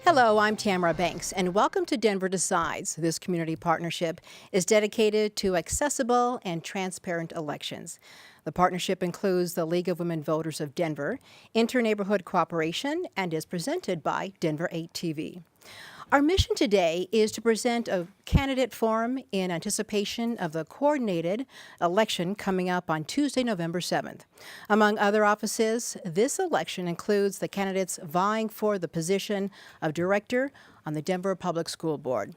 Hello, I'm Tamara Banks, and welcome to Denver Decides. This community partnership is dedicated to accessible and transparent elections. The partnership includes the League of Women Voters of Denver, Inter-Neighborhood Cooperation, and is presented by Denver 8 TV. Our mission today is to present a candidate forum in anticipation of the coordinated election coming up on Tuesday, November 7th. Among other offices, this election includes the candidates vying for the position of director on the Denver Public School Board.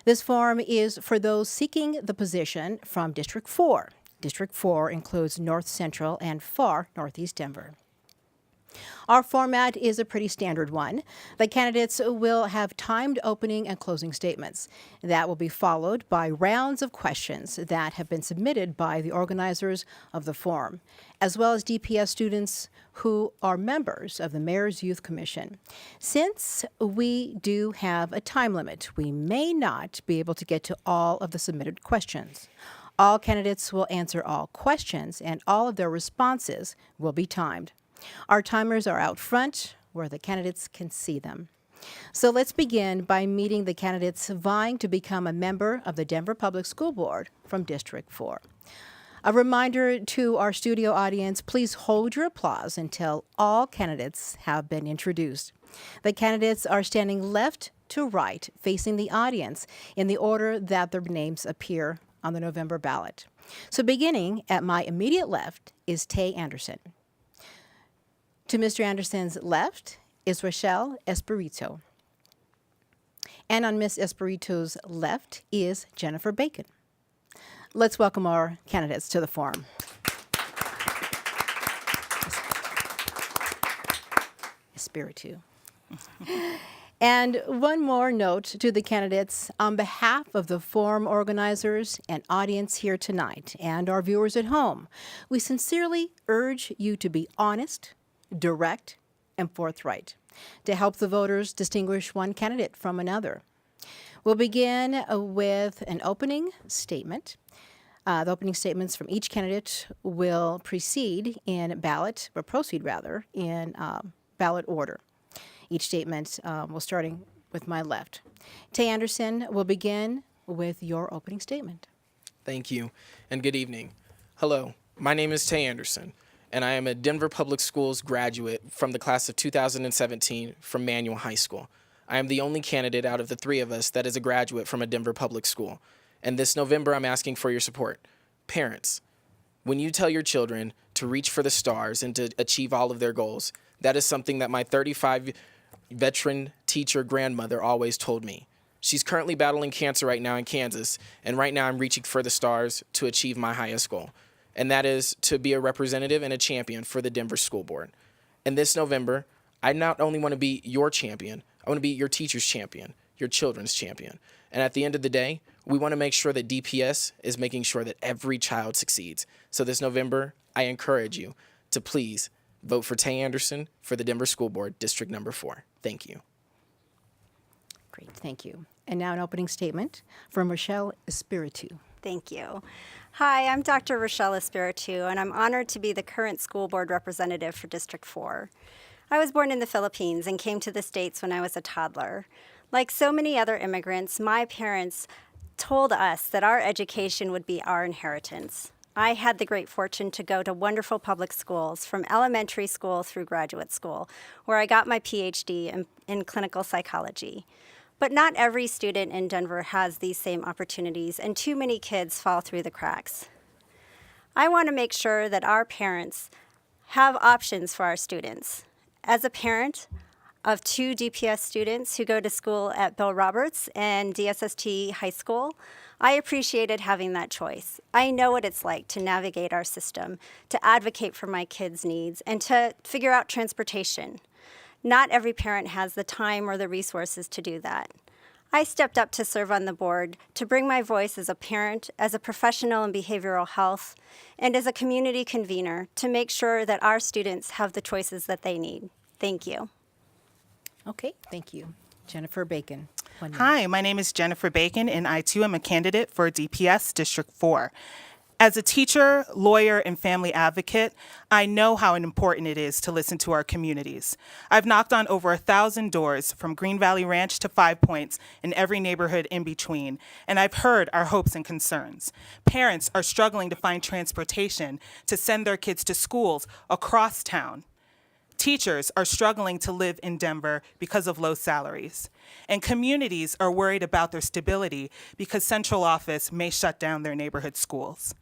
This forum is for those seeking the position from District 4. District 4 includes North Central and far Northeast Denver. Our format is a pretty standard one. The candidates will have timed opening and closing statements. That will be followed by rounds of questions that have been submitted by the organizers of the forum, as well as DPS students who are members of the Mayor's Youth Commission. Since we do have a time limit, we may not be able to get to all of the submitted questions. All candidates will answer all questions, and all of their responses will be timed. Our timers are out front where the candidates can see them. So let's begin by meeting the candidates vying to become a member of the Denver Public School Board from District 4. A reminder to our studio audience, please hold your applause until all candidates have been introduced. The candidates are standing left to right, facing the audience in the order that their names appear on the November ballot. So beginning at my immediate left is Tay Anderson. To Mr. Anderson's left is Rochelle Espirito. And on Ms. Espirito's left is Jennifer Bacon. Let's welcome our candidates to the forum. Espirito. And one more note to the candidates. On behalf of the forum organizers and audience here tonight and our viewers at home, we sincerely urge you to be honest, direct, and forthright to help the voters distinguish one candidate from another. We'll begin with an opening statement. The opening statements from each candidate will proceed in ballot order. Each statement will starting with my left. Tay Anderson will begin with your opening statement. Thank you, and good evening. Hello, my name is Tay Anderson, and I am a Denver Public Schools graduate from the class of 2017 from Manual High School. I am the only candidate out of the three of us that is a graduate from a Denver public school. And this November, I'm asking for your support. Parents, when you tell your children to reach for the stars and to achieve all of their goals, that is something that my 35 veteran teacher grandmother always told me. She's currently battling cancer right now in Kansas, and right now I'm reaching for the stars to achieve my highest goal. And that is to be a representative and a champion for the Denver School Board. And this November, I not only want to be your champion, I want to be your teacher's champion, your children's champion. And at the end of the day, we want to make sure that DPS is making sure that every child succeeds. So this November, I encourage you to please vote for Tay Anderson for the Denver School Board, District Number 4. Thank you. Great, thank you. And now an opening statement from Rochelle Espiritu. Thank you. Hi, I'm Dr. Rochelle Espiritu, and I'm honored to be the current school board representative for District 4. I was born in the Philippines and came to the States when I was a toddler. Like so many other immigrants, my parents told us that our education would be our inheritance. I had the great fortune to go to wonderful public schools from elementary school through graduate school, where I got my PhD in clinical psychology. But not every student in Denver has these same opportunities, and too many kids fall through the cracks. I want to make sure that our parents have options for our students. As a parent of 2 DPS students who go to school at Bill Roberts and DSST High School, I appreciated having that choice. I know what it's like to navigate our system, to advocate for my kids' needs, and to figure out transportation. Not every parent has the time or the resources to do that. I stepped up to serve on the board to bring my voice as a parent, as a professional in behavioral health, and as a community convener to make sure that our students have the choices that they need. Thank you. Okay, thank you. Jennifer Bacon. Hi, my name is Jennifer Bacon, and I too am a candidate for DPS District 4. As a teacher, lawyer, and family advocate, I know how important it is to listen to our communities. I've knocked on over 1,000 doors from Green Valley Ranch to Five Points and every neighborhood in between, and I've heard our hopes and concerns. Parents are struggling to find transportation to send their kids to schools across town. Teachers are struggling to live in Denver because of low salaries. And communities are worried about their stability because central office may shut down their neighborhood schools.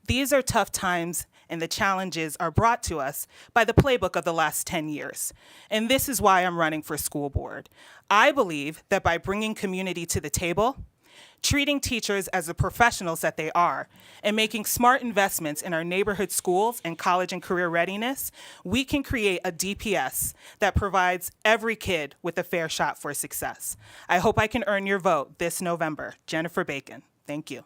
These are tough times, and the challenges are brought to us by the playbook of the last 10 years. And this is why I'm running for school board. I believe that by bringing community to the table, treating teachers as the professionals that they are, and making smart investments in our neighborhood schools and college and career readiness, we can create a DPS that provides every kid with a fair shot for success. I hope I can earn your vote this November. Jennifer Bacon. Thank you.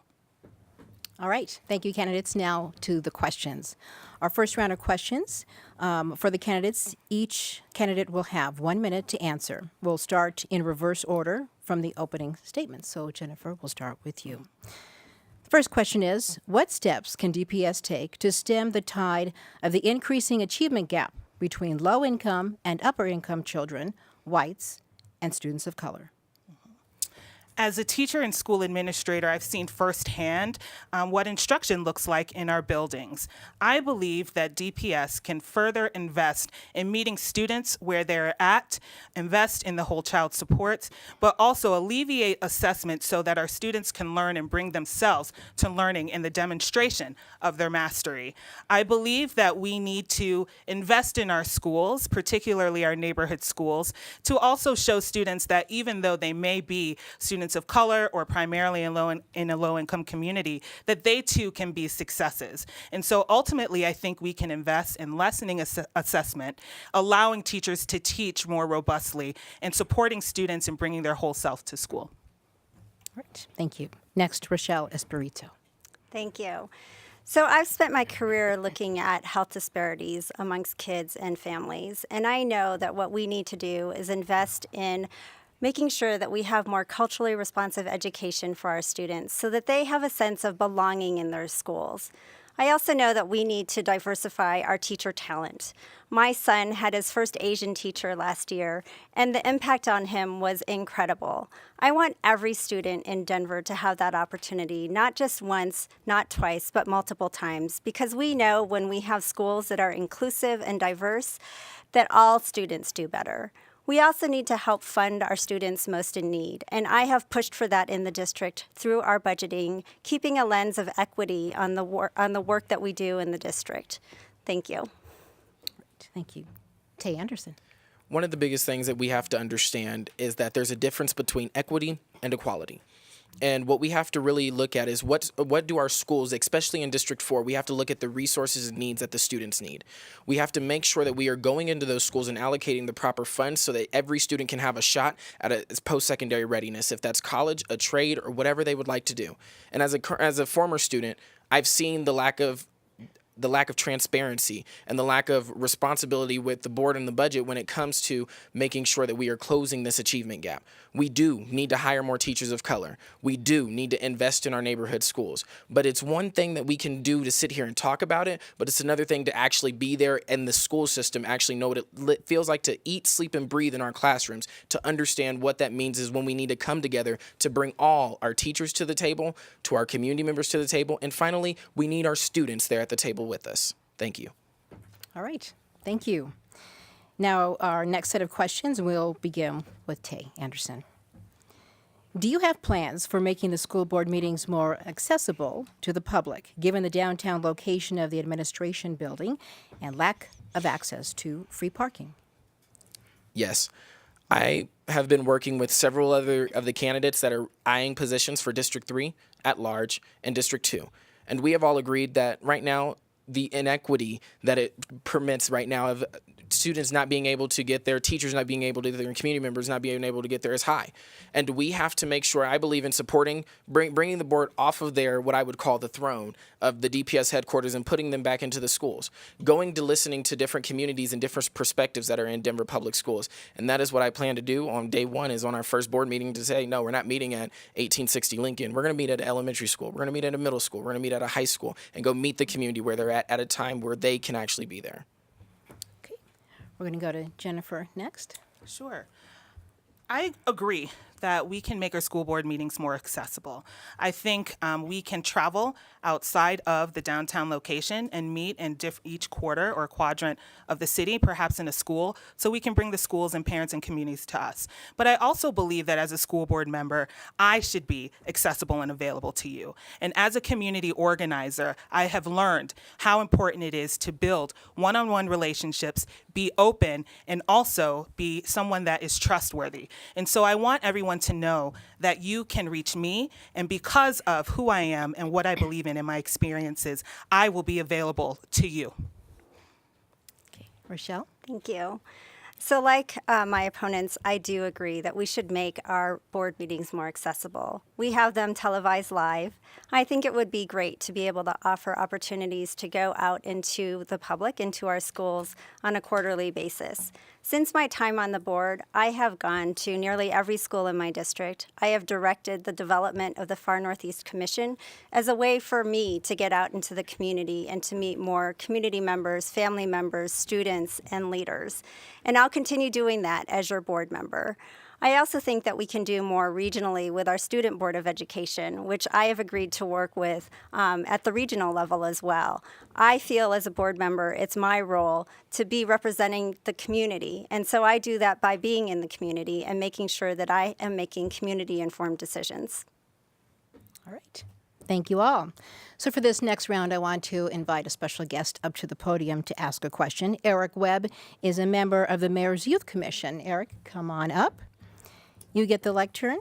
All right. Thank you, candidates. Now to the questions. Our first round of questions for the candidates, each candidate will have 1 minute to answer. We'll start in reverse order from the opening statements. So, Jennifer, we'll start with you. The first question is, what steps can DPS take to stem the tide of the increasing achievement gap between low-income and upper-income children, whites, and students of color? As a teacher and school administrator, I've seen firsthand what instruction looks like in our buildings. I believe that DPS can further invest in meeting students where they're at, invest in the whole child supports, but also alleviate assessment so that our students can learn and bring themselves to learning in the demonstration of their mastery. I believe that we need to invest in our schools, particularly our neighborhood schools, to also show students that even though they may be students of color or primarily in a low-income community, that they too can be successes. And so ultimately, I think we can invest in lessening assessment, allowing teachers to teach more robustly, and supporting students in bringing their whole self to school. All right. Thank you. Next, Rochelle Espirito. Thank you. So I've spent my career looking at health disparities amongst kids and families, and I know that what we need to do is invest in making sure that we have more culturally responsive education for our students so that they have a sense of belonging in their schools. I also know that we need to diversify our teacher talent. My son had his first Asian teacher last year, and the impact on him was incredible. I want every student in Denver to have that opportunity, not just once, not twice, but multiple times, because we know when we have schools that are inclusive and diverse, that all students do better. We also need to help fund our students most in need, and I have pushed for that in the district through our budgeting, keeping a lens of equity on the work that we do in the district. Thank you. Thank you. Tay Anderson. One of the biggest things that we have to understand is that there's a difference between equity and equality. And what we have to really look at is what do our schools, especially in District 4, we have to look at the resources and needs that the students need. We have to make sure that we are going into those schools and allocating the proper funds so that every student can have a shot at a post-secondary readiness, if that's college, a trade, or whatever they would like to do. And as a former student, I've seen the lack of transparency and the lack of responsibility with the board and the budget when it comes to making sure that we are closing this achievement gap. We do need to hire more teachers of color. We do need to invest in our neighborhood schools. But it's one thing that we can do to sit here and talk about it, but it's another thing to actually be there in the school system, actually know what it feels like to eat, sleep, and breathe in our classrooms, to understand what that means is when we need to come together to bring all our teachers to the table, to our community members to the table, and finally, we need our students there at the table with us. Thank you. All right. Thank you. Now, our next set of questions will begin with Tay Anderson. Do you have plans for making the school board meetings more accessible to the public, given the downtown location of the administration building and lack of access to free parking? Yes. I have been working with several other of the candidates that are eyeing positions for District 3 at large and District 2. And we have all agreed that right now, the inequity that it permits right now of students not being able to get there, teachers not being able to get there, and community members not being able to get there is high. And we have to make sure, I believe in supporting, bringing the board off of their, what I would call the throne of the DPS headquarters and putting them back into the schools, going to listening to different communities and different perspectives that are in Denver Public Schools. And that is what I plan to do on day one, is on our first board meeting to say, no, we're not meeting at 1860 Lincoln. We're going to meet at an elementary school. We're going to meet at a middle school. We're going to meet at a high school and go meet the community where they're at a time where they can actually be there. Okay. We're going to go to Jennifer next. Sure. I agree that we can make our school board meetings more accessible. I think we can travel outside of the downtown location and meet in each quarter or quadrant of the city, perhaps in a school, so we can bring the schools and parents and communities to us. But I also believe that as a school board member, I should be accessible and available to you. And as a community organizer, I have learned how important it is to build one-on-one relationships, be open, and also be someone that is trustworthy. And so I want everyone to know that you can reach me, and because of who I am and what I believe in and my experiences, I will be available to you. Okay. Rochelle? Thank you. So like my opponents, I do agree that we should make our board meetings more accessible. We have them televised live. I think it would be great to be able to offer opportunities to go out into the public, into our schools on a quarterly basis. Since my time on the board, I have gone to nearly every school in my district. I have directed the development of the Far Northeast Commission as a way for me to get out into the community and to meet more community members, family members, students, and leaders. And I'll continue doing that as your board member. I also think that we can do more regionally with our Student Board of Education, which I have agreed to work with at the regional level as well. I feel as a board member, it's my role to be representing the community. And so I do that by being in the community and making sure that I am making community-informed decisions. All right. Thank you all. So for this next round, I want to invite a special guest up to the podium to ask a question. Eric Webb is a member of the Mayor's Youth Commission. Eric, come on up. You get the lectern,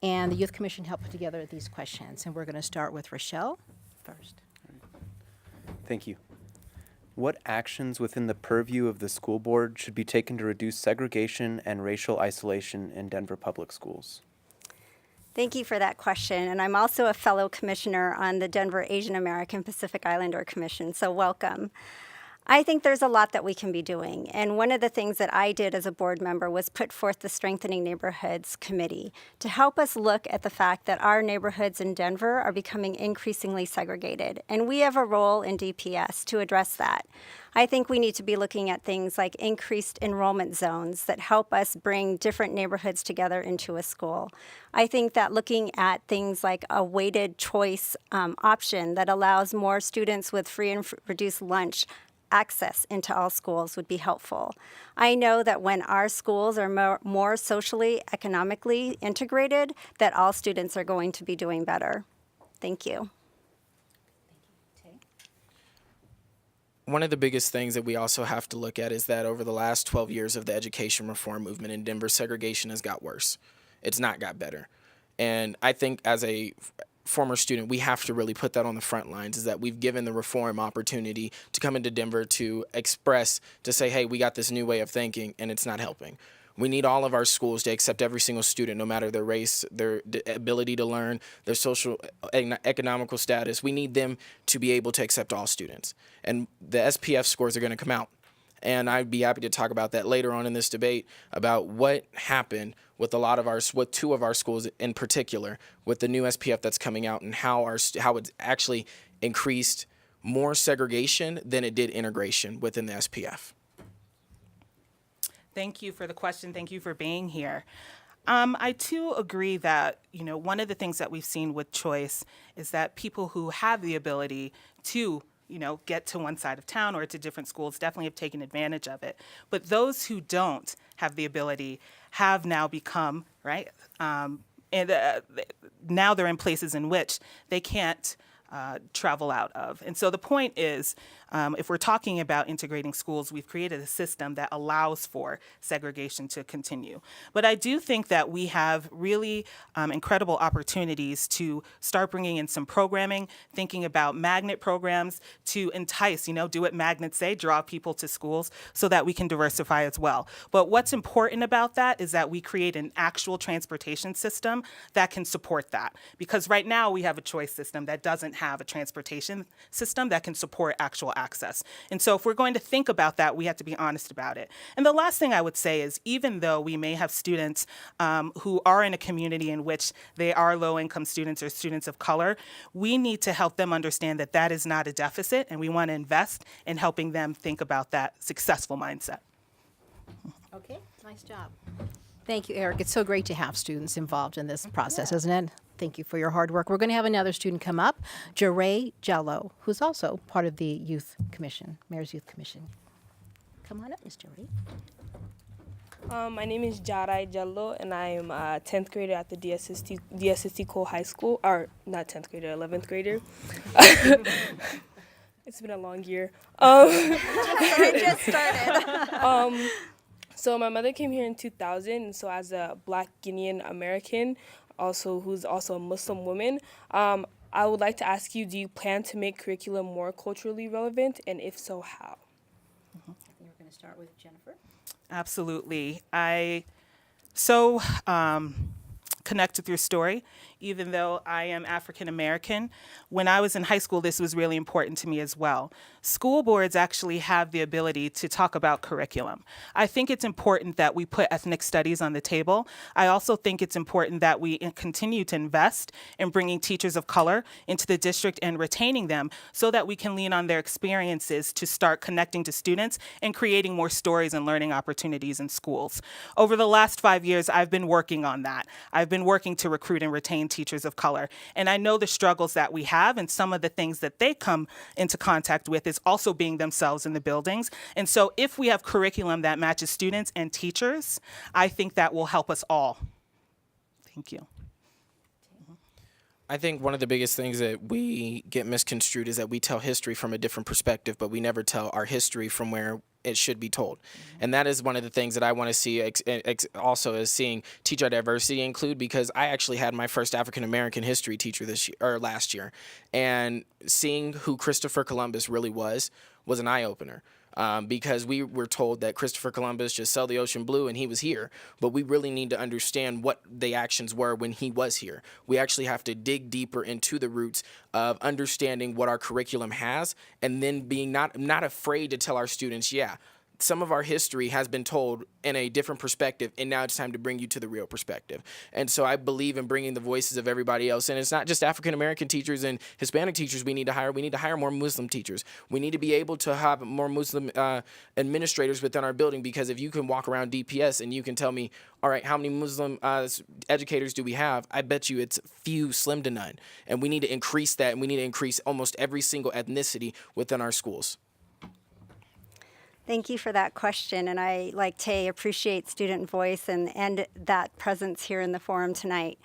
and the Youth Commission helped put together these questions. And we're going to start with Rochelle first. Thank you. What actions within the purview of the school board should be taken to reduce segregation and racial isolation in Denver public schools? Thank you for that question. And I'm also a fellow commissioner on the Denver Asian American Pacific Islander Commission, so welcome. I think there's a lot that we can be doing. And one of the things that I did as a board member was put forth the Strengthening Neighborhoods Committee to help us look at the fact that our neighborhoods in Denver are becoming increasingly segregated. And we have a role in DPS to address that. I think we need to be looking at things like increased enrollment zones that help us bring different neighborhoods together into a school. I think that looking at things like a weighted choice option that allows more students with free and reduced lunch access into all schools would be helpful. I know that when our schools are more socially, economically integrated, that all students are going to be doing better. Thank you. One of the biggest things that we also have to look at is that over the last 12 years of the education reform movement in Denver, segregation has got worse. It's not got better. And I think as a former student, we have to really put that on the front lines, is that we've given the reform opportunity to come into Denver to express, to say, hey, we got this new way of thinking, and it's not helping. We need all of our schools to accept every single student, no matter their race, their ability to learn, their social, economical status. We need them to be able to accept all students. And the SPF scores are going to come out. And I'd be happy to talk about that later on in this debate, about what happened with with two of our schools in particular, with the new SPF that's coming out, and how it's actually increased more segregation than it did integration within the SPF. Thank you for the question. Thank you for being here. I too agree that, one of the things that we've seen with choice is that people who have the ability to get to one side of town or to different schools definitely have taken advantage of it. But those who don't have the ability have now become, right, now they're in places in which they can't travel out of. And so the point is, if we're talking about integrating schools, we've created a system that allows for segregation to continue. But I do think that we have really incredible opportunities to start bringing in some programming, thinking about magnet programs to entice, do what magnets say, draw people to schools so that we can diversify as well. But what's important about that is that we create an actual transportation system that can support that. Because right now we have a choice system that doesn't have a transportation system that can support actual access. And so if we're going to think about that, we have to be honest about it. And the last thing I would say is, even though we may have students who are in a community in which they are low-income students or students of color, we need to help them understand that that is not a deficit, and we want to invest in helping them think about that successful mindset. Okay, nice job. Thank you, Eric. It's so great to have students involved in this process, isn't it? Thank you for your hard work. We're going to have another student come up, Jaray Jello, who's also part of the Youth Commission, Mayor's Youth Commission. Come on up, Ms. Jaray. My name is Jaray Jello, and I am a 10th grader at the DSST Cole High School, or not 10th grader, 11th grader. It's been a long year. I just started. So my mother came here in 2000, and so as a Black Guinean American, who's also a Muslim woman, I would like to ask you, do you plan to make curriculum more culturally relevant, and if so, how? I think we're going to start with Jennifer. Absolutely. I connect with your story, even though I am African American. When I was in high school, this was really important to me as well. School boards actually have the ability to talk about curriculum. I think it's important that we put ethnic studies on the table. I also think it's important that we continue to invest in bringing teachers of color into the district and retaining them so that we can lean on their experiences to start connecting to students and creating more stories and learning opportunities in schools. Over the last 5 years, I've been working on that. I've been working to recruit and retain teachers of color. And I know the struggles that we have, and some of the things that they come into contact with is also being themselves in the buildings. And so if we have curriculum that matches students and teachers, I think that will help us all. Thank you. I think one of the biggest things that we get misconstrued is that we tell history from a different perspective, but we never tell our history from where it should be told. And that is one of the things that I want to see also is seeing teacher diversity include, because I actually had my first African American history teacher last year, and seeing who Christopher Columbus really was an eye-opener. Because we were told that Christopher Columbus just sailed the ocean blue and he was here. But we really need to understand what the actions were when he was here. We actually have to dig deeper into the roots of understanding what our curriculum has, and then being not afraid to tell our students, yeah, some of our history has been told in a different perspective, and now it's time to bring you to the real perspective. And so I believe in bringing the voices of everybody else. And it's not just African American teachers and Hispanic teachers we need to hire. We need to hire more Muslim teachers. We need to be able to have more Muslim administrators within our building, because if you can walk around DPS and you can tell me, all right, how many Muslim educators do we have? I bet you it's few, slim to none. And we need to increase that, and we need to increase almost every single ethnicity within our schools. Thank you for that question, and I, like Tay, appreciate student voice and that presence here in the forum tonight.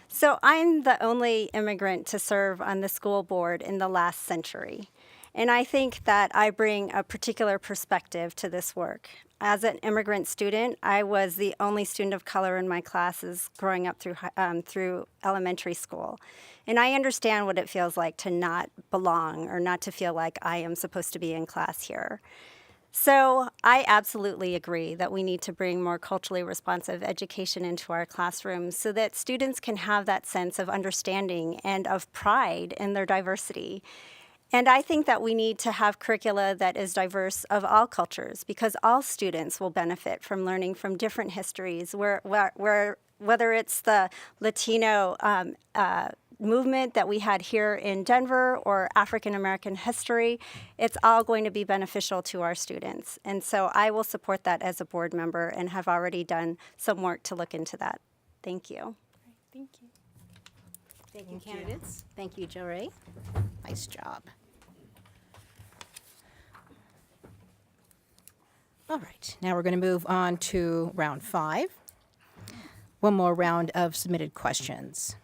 So I'm the only immigrant to serve on the school board in the last century, and I think that I bring a particular perspective to this work. As an immigrant student, I was the only student of color in my classes growing up through elementary school, and I understand what it feels like to not belong or not to feel like I am supposed to be in class here. So I absolutely agree that we need to bring more culturally responsive education into our classrooms so that students can have that sense of understanding and of pride in their diversity. And I think that we need to have curricula that is diverse of all cultures, because all students will benefit from learning from different histories, whether it's the Latino movement that we had here in Denver or African American history, it's all going to be beneficial to our students. And so I will support that as a board member and have already done some work to look into that. Thank you. Thank you. Thank you, candidates. Thank you, Jaray. Nice job. All right, now we're going to move on to round 5. One more round of submitted questions.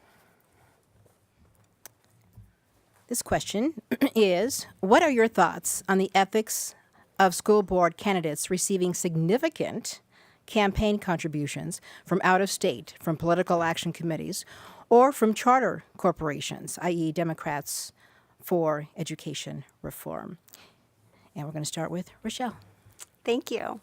This question is, what are your thoughts on the ethics of school board candidates receiving significant campaign contributions from out of state, from political action committees, or from charter corporations, i.e. Democrats for Education Reform? And we're going to start with Rochelle. Thank you.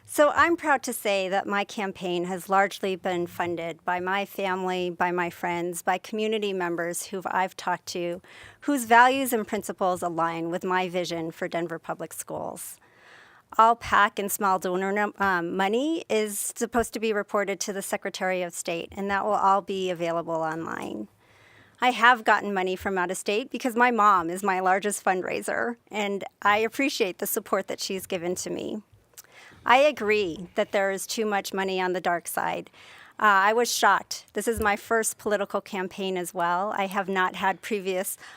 So I'm proud to say that my campaign has largely been funded by my family, by my friends, by community members who I've talked to, whose values and principles align with my vision for Denver Public Schools. All PAC and small donor money is supposed to be reported to the Secretary of State, and that will all be available online. I have gotten money from out of state because my mom is my largest fundraiser, and I appreciate the support that she's given to me. I agree that there is too much money on the dark side. I was shocked. This is my first political campaign as well. I have not had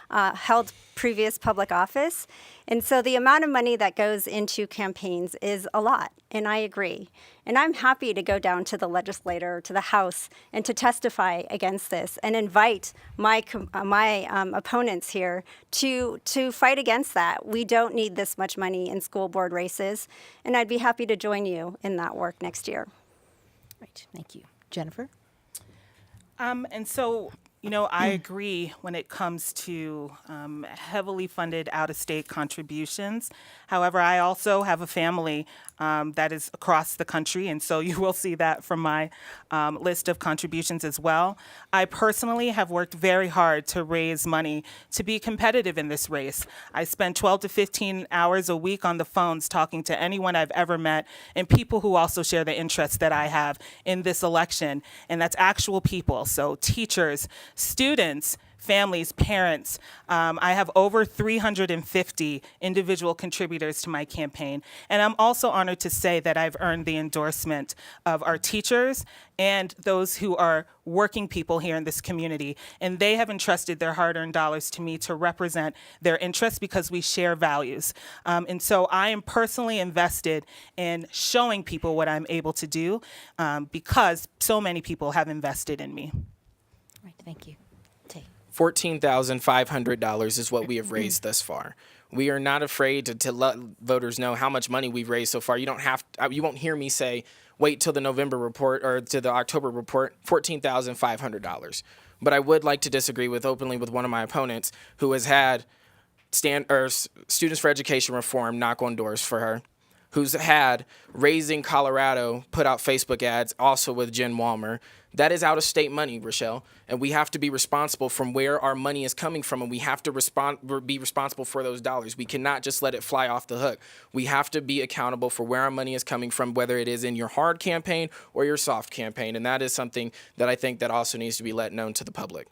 held previous public office. And so the amount of money that goes into campaigns is a lot, and I agree. And I'm happy to go down to the legislature, to the House, and to testify against this and invite my opponents here to fight against that. We don't need this much money in school board races, and I'd be happy to join you in that work next year. Right, thank you. Jennifer? And so, I agree when it comes to heavily funded out-of-state contributions. However, I also have a family that is across the country, and so you will see that from my list of contributions as well. I personally have worked very hard to raise money to be competitive in this race. I spend 12 to 15 hours a week on the phones talking to anyone I've ever met and people who also share the interests that I have in this election, and that's actual people, so teachers, students, families, parents. I have over 350 individual contributors to my campaign. And I'm also honored to say that I've earned the endorsement of our teachers and those who are working people here in this community. And they have entrusted their hard-earned dollars to me to represent their interests because we share values. And so I am personally invested in showing people what I'm able to do because so many people have invested in me. Right, thank you. Tay. $14,500 is what we have raised thus far. We are not afraid to let voters know how much money we've raised so far. You won't hear me say, wait till the November report or to the October report, $14,500. But I would like to disagree openly with one of my opponents who has had Students for Education Reform knock on doors for her, who's had Raising Colorado put out Facebook ads also with Jen Walmer. That is out-of-state money, Rochelle, and we have to be responsible from where our money is coming from, and we have to be responsible for those dollars. We cannot just let it fly off the hook. We have to be accountable for where our money is coming from, whether it is in your hard campaign or your soft campaign, and that is something that I think that also needs to be let known to the public.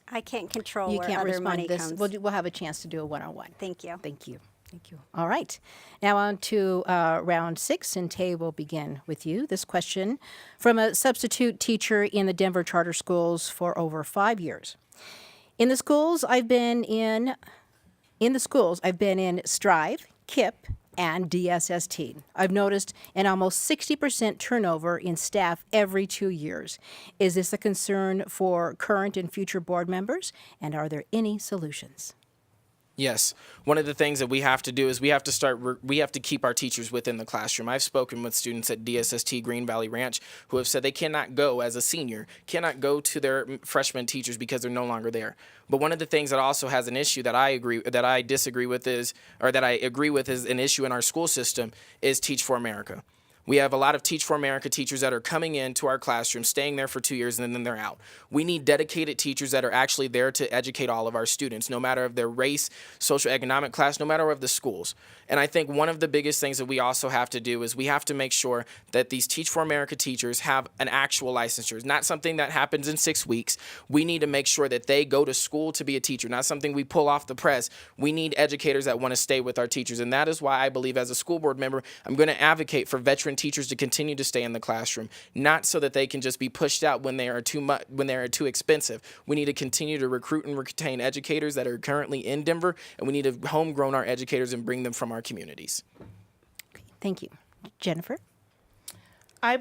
I can't control You where can't other respond money to this. comes. We'll have a chance to do a one-on-one. Thank you. Thank you. Thank you. All right. Now on to round 6, and Tay will begin with you. This question from a substitute teacher in the Denver Charter Schools for over 5 years. In the schools I've been in Strive, KIP, and DSST. I've noticed an almost 60% turnover in staff every 2 years. Is this a concern for current and future board members? And are there any solutions? Yes. One of the things that we have to do is we have to keep our teachers within the classroom. I've spoken with students at DSST Green Valley Ranch who have said they cannot go as a senior, cannot go to their freshman teachers because they're no longer there. But one of the things that also has an issue that I agree with is an issue in our school system is Teach for America. We have a lot of Teach for America teachers that are coming into our classroom, staying there for 2 years, and then they're out. We need dedicated teachers that are actually there to educate all of our students, no matter of their race, social economic class, no matter of the schools. And I think one of the biggest things that we also have to do is we have to make sure that these Teach for America teachers have an actual licensure. It's not something that happens in 6 weeks. We need to make sure that they go to school to be a teacher, not something we pull off the press. We need educators that want to stay with our teachers. And that is why I believe as a school board member, I'm going to advocate for veteran teachers to continue to stay in the classroom, not so that they can just be pushed out when they are too expensive. We need to continue to recruit and retain educators that are currently in Denver, and we need to homegrown our educators and bring them from our communities. Okay, thank you. Jennifer? I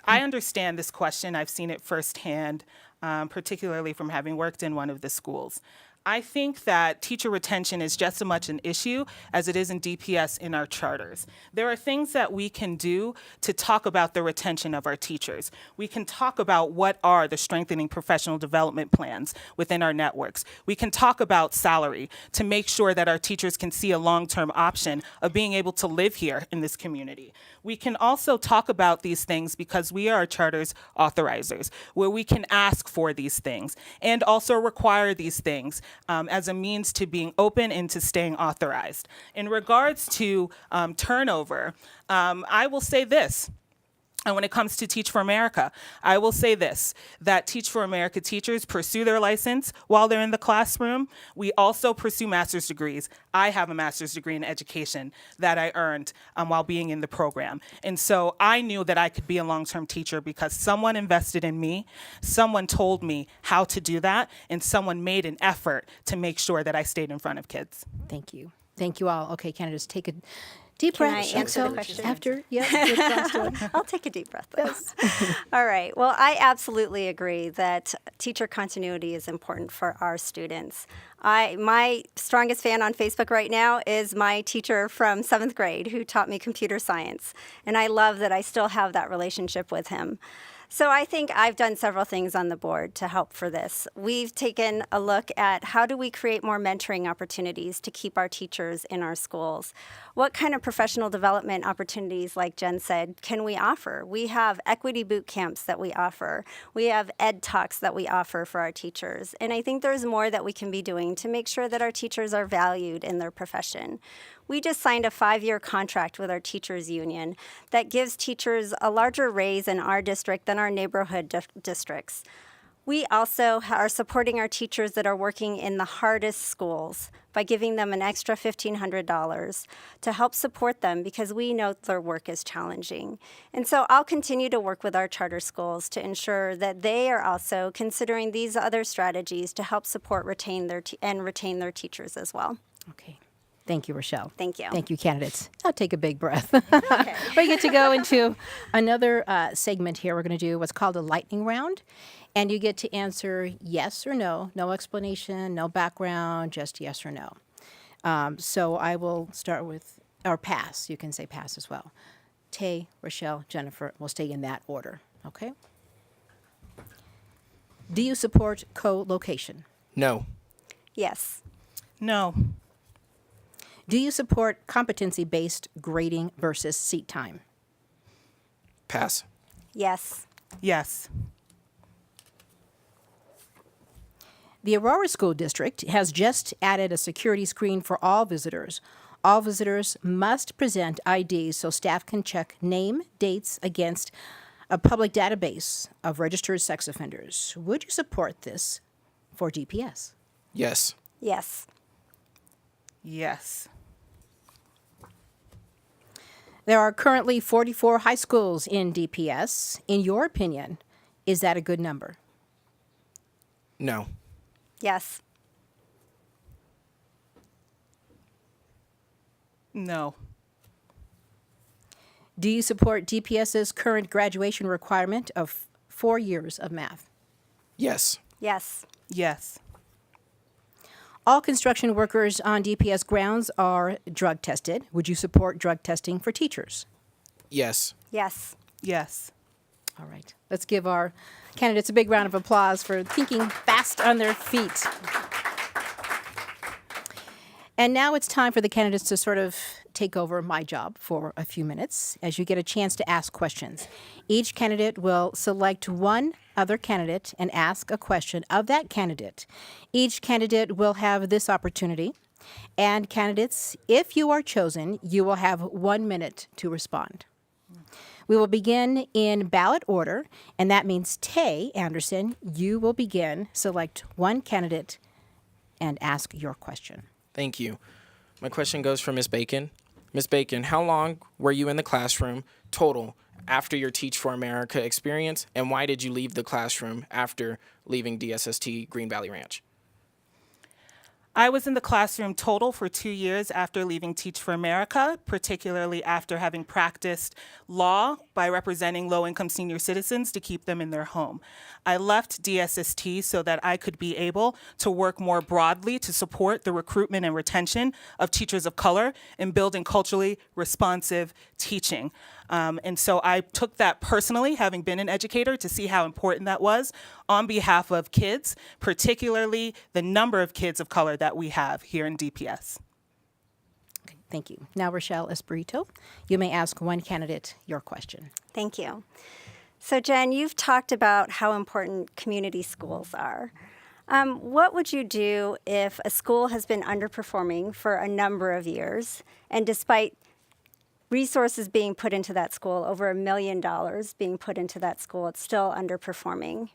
understand this question. I've seen it firsthand, particularly from having worked in one of the schools. I think that teacher retention is just as much an issue as it is in DPS in our charters. There are things that we can do to talk about the retention of our teachers. We can talk about what are the strengthening professional development plans within our networks. We can talk about salary to make sure that our teachers can see a long-term option of being able to live here in this community. We can also talk about these things because we are our charter's authorizers, where we can ask for these things and also require these things as a means to being open and to staying authorized. In regards to turnover, I will say this. And when it comes to Teach for America, I will say this, that Teach for America teachers pursue their license while they're in the classroom. We also pursue master's degrees. I have a master's degree in education that I earned while being in the program. And so I knew that I could be a long-term teacher because someone invested in me, someone told me how to do that, and someone made an effort to make sure that I stayed in front of kids. Thank you. Thank you all. Okay, candidates, take a deep Can breath. I answer the So question? After, yeah, good question. I'll take a deep breath. All right. Well, I absolutely agree that teacher continuity is important for our students. My strongest fan on Facebook right now is my teacher from 7th grade who taught me computer science. And I love that I still have that relationship with him. So I think I've done several things on the board to help for this. We've taken a look at how do we create more mentoring opportunities to keep our teachers in our schools? What kind of professional development opportunities, like Jen said, can we offer? We have equity boot camps that we offer. We have ed talks that we offer for our teachers. And I think there's more that we can be doing to make sure that our teachers are valued in their profession. We just signed a 5-year contract with our teachers union that gives teachers a larger raise in our district than our neighborhood districts. We also are supporting our teachers that are working in the hardest schools by giving them an extra $1,500 to help support them because we know their work is challenging. And so I'll continue to work with our charter schools to ensure that they are also considering these other strategies to help support retain their teachers as well. Okay. Thank you, Rochelle. Thank you. Thank you, candidates. I'll take a big breath. We get to go into another segment here. We're going to do what's called a lightning round. And you get to answer yes or no, no explanation, no background, just yes or no. So I will start with, or pass. You can say pass as well. Tay, Rochelle, Jennifer, we'll stay in that order. Okay? Do you support co-location? No. Yes. No. Do you support competency-based grading versus seat time? Pass. Yes. Yes. The Aurora School District has just added a security screen for all visitors. All visitors must present IDs so staff can check name, dates against a public database of registered sex offenders. Would you support this for DPS? Yes. Yes. Yes. There are currently 44 high schools in DPS. In your opinion, is that a good number? No. Yes. No. Do you support DPS's current graduation requirement of 4 years of math? Yes. Yes. Yes. All construction workers on DPS grounds are drug tested. Would you support drug testing for teachers? Yes. Yes. Yes. All right. Let's give our candidates a big round of applause for thinking fast on their feet. And now it's time for the candidates to sort of take over my job for a few minutes as you get a chance to ask questions. Each candidate will select one other candidate and ask a question of that candidate. Each candidate will have this opportunity. And candidates, if you are chosen, you will have 1 minute to respond. We will begin in ballot order, and that means Tay Anderson, you will begin, select one candidate, and ask your question. Thank you. My question goes for Ms. Bacon. Ms. Bacon, how long were you in the classroom total after your Teach for America experience, and why did you leave the classroom after leaving DSST Green Valley Ranch? I was in the classroom total for 2 years after leaving Teach for America, particularly after having practiced law by representing low-income senior citizens to keep them in their home. I left DSST so that I could be able to work more broadly to support the recruitment and retention of teachers of color in building culturally responsive teaching. And so I took that personally, having been an educator, to see how important that was on behalf of kids, particularly the number of kids of color that we have here in DPS. Okay, thank you. Now, Rochelle Espirito, you may ask one candidate your question. Thank you. So, Jen, you've talked about how important community schools are. What would you do if a school has been underperforming for a number of years, and despite resources being put into that school, over $1 million being put into that school, it's still underperforming?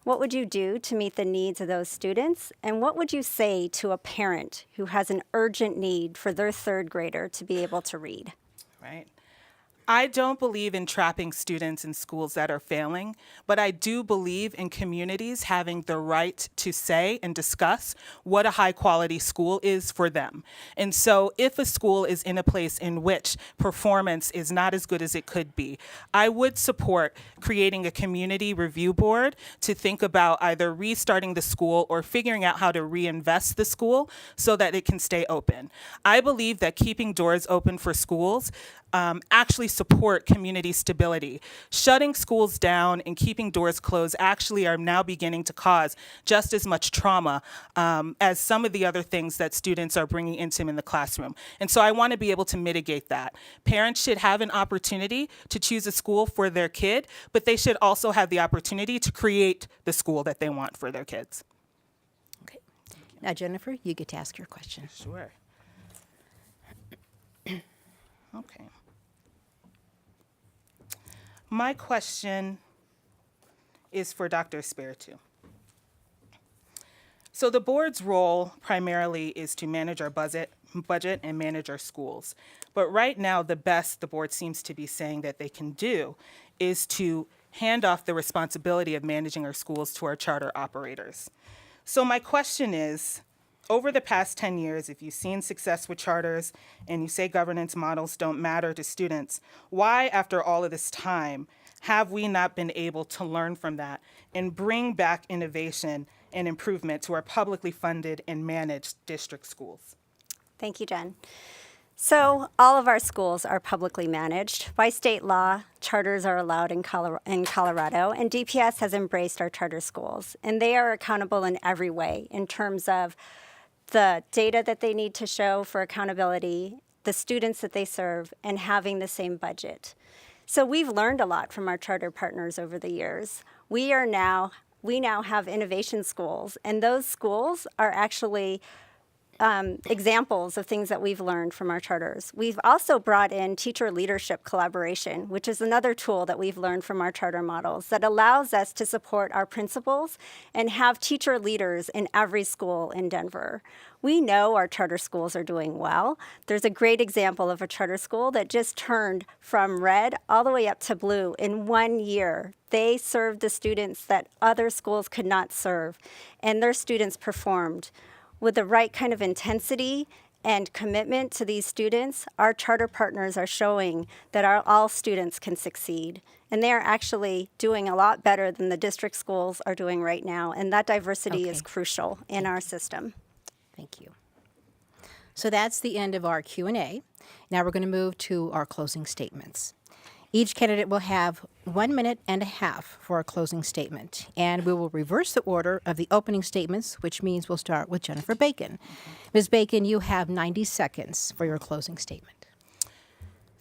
What would you do to meet the needs of those students? And what would you say to a parent who has an urgent need for their third grader to be able to read? Right. I don't believe in trapping students in schools that are failing, but I do believe in communities having the right to say and discuss what a high-quality school is for them. And so if a school is in a place in which performance is not as good as it could be, I would support creating a community review board to think about either restarting the school or figuring out how to reinvest the school so that it can stay open. I believe that keeping doors open for schools actually support community stability. Shutting schools down and keeping doors closed actually are now beginning to cause just as much trauma as some of the other things that students are bringing into them in the classroom. And so I want to be able to mitigate that. Parents should have an opportunity to choose a school for their kid, but they should also have the opportunity to create the school that they want for their kids. Okay. Now, Jennifer, you get to ask your question. Sure. Okay. My question is for Dr. Espiritu. So the board's role primarily is to manage our budget and manage our schools. But right now, the best the board seems to be saying that they can do is to hand off the responsibility of managing our schools to our charter operators. So my question is, over the past 10 years, if you've seen success with charters and you say governance models don't matter to students, why, after all of this time, have we not been able to learn from that and bring back innovation and improvement to our publicly funded and managed district schools? Thank you, Jen. So all of our schools are publicly managed. By state law, charters are allowed in Colorado, and DPS has embraced our charter schools. And they are accountable in every way in terms of the data that they need to show for accountability, the students that they serve, and having the same budget. So we've learned a lot from our charter partners over the years. We now have innovation schools, and those schools are actually examples of things that we've learned from our charters. We've also brought in teacher leadership collaboration, which is another tool that we've learned from our charter models that allows us to support our principals and have teacher leaders in every school in Denver. We know our charter schools are doing well. There's a great example of a charter school that just turned from red all the way up to blue in 1 year. They served the students that other schools could not serve, and their students performed. With the right kind of intensity and commitment to these students, our charter partners are showing that all students can succeed. And they are actually doing a lot better than the district schools are doing right now. And that diversity is crucial in our system. Thank you. So that's the end of our Q&A. Now we're going to move to our closing statements. Each candidate will have 1.5 minutes for a closing statement, and we will reverse the order of the opening statements, which means we'll start with Jennifer Bacon. Ms. Bacon, you have 90 seconds for your closing statement.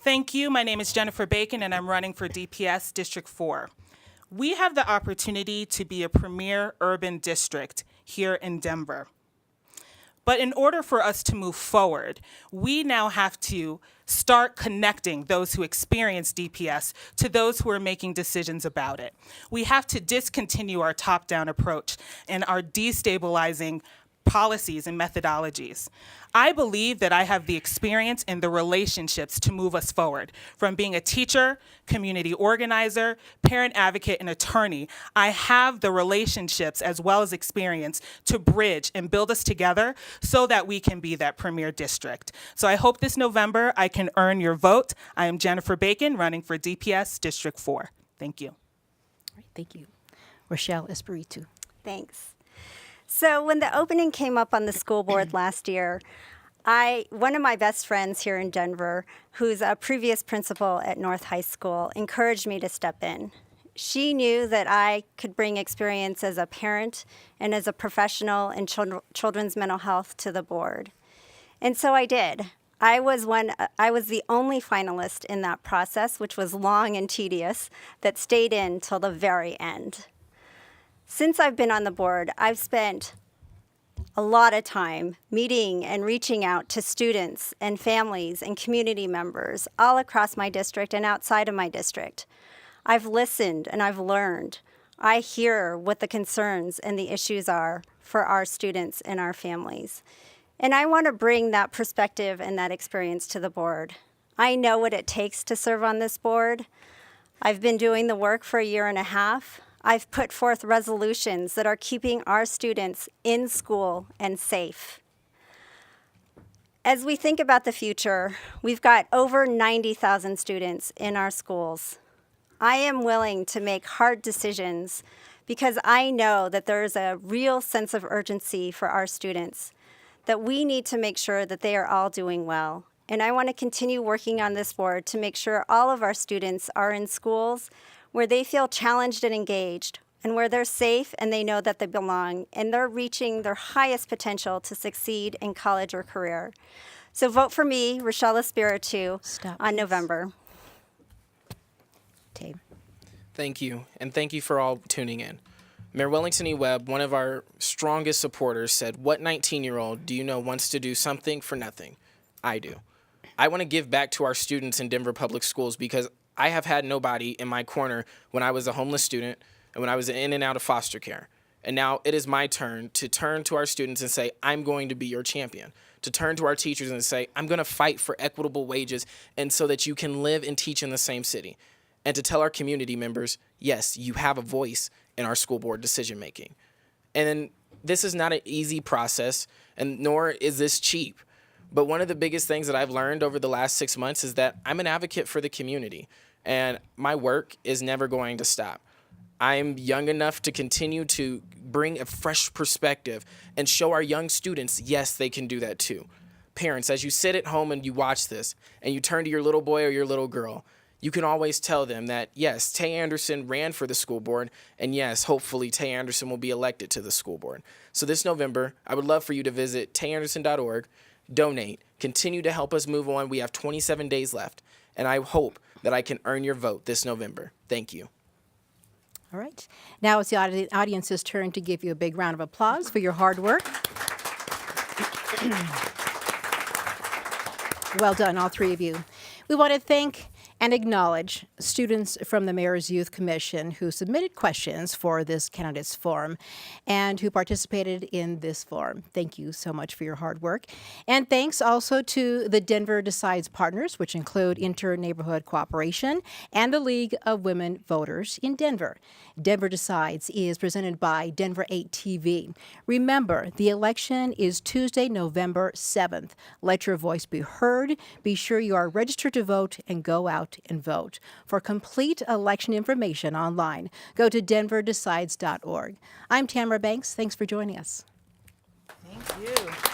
Thank you. My name is Jennifer Bacon, and I'm running for DPS District 4. We have the opportunity to be a premier urban district here in Denver. But in order for us to move forward, we now have to start connecting those who experience DPS to those who are making decisions about it. We have to discontinue our top-down approach and our destabilizing policies and methodologies. I believe that I have the experience and the relationships to move us forward. From being a teacher, community organizer, parent advocate, and attorney, I have the relationships as well as experience to bridge and build us together so that we can be that premier district. So I hope this November I can earn your vote. I am Jennifer Bacon, running for DPS District 4. Thank you. All right, thank you. Rochelle Espiritu. Thanks. So when the opening came up on the school board last year, one of my best friends here in Denver, who's a previous principal at North High School, encouraged me to step in. She knew that I could bring experience as a parent and as a professional in children's mental health to the board. And so I did. I was the only finalist in that process, which was long and tedious, that stayed in till the very end. Since I've been on the board, I've spent a lot of time meeting and reaching out to students and families and community members all across my district and outside of my district. I've listened and I've learned. I hear what the concerns and the issues are for our students and our families. And I want to bring that perspective and that experience to the board. I know what it takes to serve on this board. I've been doing the work for a year and a half. I've put forth resolutions that are keeping our students in school and safe. As we think about the future, we've got over 90,000 students in our schools. I am willing to make hard decisions because I know that there is a real sense of urgency for our students, that we need to make sure that they are all doing well. And I want to continue working on this board to make sure all of our students are in schools where they feel challenged and engaged, and where they're safe and they know that they belong, and they're reaching their highest potential to succeed in college or career. So vote for me, Rochelle Espiritu, on November. Dave. Thank you, and thank you for all tuning in. Mayor Wellington E. Webb, one of our strongest supporters, said, "What 19-year-old do you know wants to do something for nothing?" I do. I want to give back to our students in Denver Public Schools because I have had nobody in my corner when I was a homeless student and when I was in and out of foster care. And now it is my turn to our students and say, I'm going to be your champion. To turn to our teachers and say, I'm going to fight for equitable wages and so that you can live and teach in the same city. And to tell our community members, yes, you have a voice in our school board decision making. And this is not an easy process, and nor is this cheap. But one of the biggest things that I've learned over the last 6 months is that I'm an advocate for the community. And my work is never going to stop. I'm young enough to continue to bring a fresh perspective and show our young students, yes, they can do that too. Parents, as you sit at home and you watch this and you turn to your little boy or your little girl, you can always tell them that, yes, Tay Anderson ran for the school board, and yes, hopefully Tay Anderson will be elected to the school board. So this November, I would love for you to visit tayanderson.org, donate, continue to help us move on. We have 27 days left, and I hope that I can earn your vote this November. Thank you. All right. Now it's the audience's turn to give you a big round of applause for your hard work. Well done, all three of you. We want to thank and acknowledge students from the Mayor's Youth Commission who submitted questions for this candidates forum and who participated in this forum. Thank you so much for your hard work. And thanks also to the Denver Decides partners, which include Inter-Neighborhood Cooperation and the League of Women Voters in Denver. Denver Decides is presented by Denver 8 TV. Remember, the election is Tuesday, November 7th. Let your voice be heard. Be sure you are registered to vote and go out and vote. For complete election information online, go to denverdecides.org. I'm Tamara Banks. Thanks for joining us. Thank you.